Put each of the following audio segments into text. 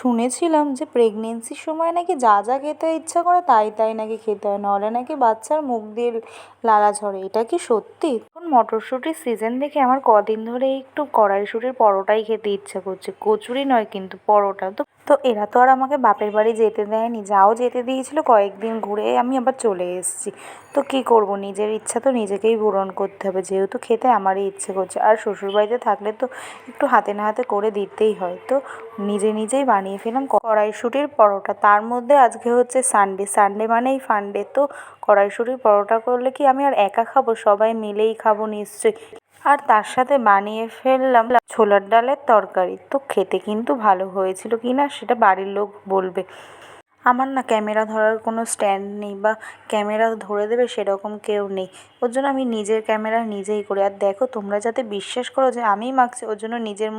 শুনেছিলাম যে প্রেগনেন্সির সময় নাকি যা যা খেতে ইচ্ছা করে তাই তাই নাকি খেতে হয়, নাহলে নাকি বাচ্চার মুখ দিয়ে লালা ঝরে। এটা কি সত্যি? এখন মটরশুঁটির সিজন দেখে আমার কদিন ধরে একটু কড়াইশুঁটির পরোটাই খেতে ইচ্ছা করছে, কচুরি নয় কিন্তু পরোটা। তো তো এরা তো আর আমাকে বাপের বাড়ি যেতে দেয়নি, যাও যেতে দিয়েছিল কয়েকদিন ঘুরে আমি আবার চলে এসেছি। তো কি করব, নিজের ইচ্ছা তো নিজেকেই পূরণ করতে হবে, যেহেতু খেতে আমারই ইচ্ছে করছে। আর শ্বশুরবাড়িতে থাকলে তো একটু হাতে না হাতে করে দিতেই হয়। তো নিজে নিজেই বানিয়ে ফেললাম কড়াইশুঁটির পরোটা। তার মধ্যে আজকে হচ্ছে সানডে, সানডে মানেই ফান্ডে। তো কড়াইশুঁটির পরোটা করলে কি আমি আর একা খাবো, সবাই মিলেই খাবো নিশ্চয়ই। আর তার সাথে বানিয়ে ফেললাম ছোলার ডালের তরকারি। তো খেতে কিন্তু ভালো হয়েছিল কি না সেটা বাড়ির লোক বলবে। আমার না ক্যামেরা ধরার কোনো স্ট্যান্ড নেই, বা ক্যামেরা ধরে দেবে সেরকম কেউ নেই। ওর জন্য আমি নিজের ক্যামেরা নিজেই করি। আর দেখো, তোমরা যাতে বিশ্বাস করো যে আমিই মাখছি, ওর জন্য নিজের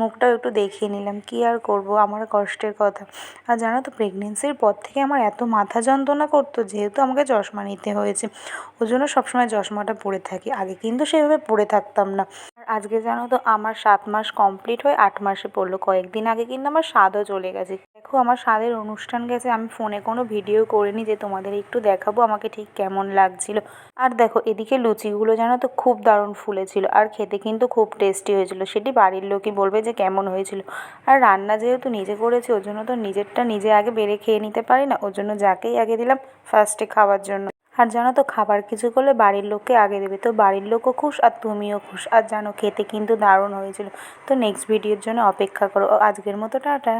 মুখটাও একটু দেখিয়ে নিলাম। কী আর করব, আমার কষ্টের কথা। আর জানো তো, প্রেগনেন্সির পর থেকে আমার এত মাথা যন্ত্রণা করতো, যেহেতু আমাকে চশমা নিতে হয়েছে, ওই জন্য সবসময় চশমাটা পরে থাকি। আগে কিন্তু সেভাবে পরে থাকতাম না। আর আজকে জানো তো, আমার 7 মাস কমপ্লিট হয়ে 8 মাসে পড়লো। কয়েকদিন আগে কিন্তু আমার স্বাদও চলে গেছে। দেখো, আমার স্বাদের অনুষ্ঠান গেছে, আমি ফোনে কোনো ভিডিও করিনি যে তোমাদের একটু দেখাবো আমাকে ঠিক কেমন লাগছিল। আর দেখো, এদিকে লুচিগুলো জানো তো খুব দারুণ ফুলেছিল, আর খেতে কিন্তু খুব টেস্টি হয়েছিল। সেটি বাড়ির লোকই বলবে যে কেমন হয়েছিল। আর রান্না যেহেতু নিজে করেছি, ওর জন্য তো নিজেরটা নিজে আগে বেড়ে খেয়ে নিতে পারি না, ওর জন্য যাকেই আগে দিলাম ফার্স্টে খাওয়ার জন্য। আর জানো তো, খাবার কিছু করলে বাড়ির লোককে আগে দেবে, তো বাড়ির লোকও খুশ আর তুমিও খুশ। আর জানো, খেতে কিন্তু দারুণ হয়েছিল। তো নেক্সট ভিডিওর জন্য অপেক্ষা করো। আজকের মতো টাটা।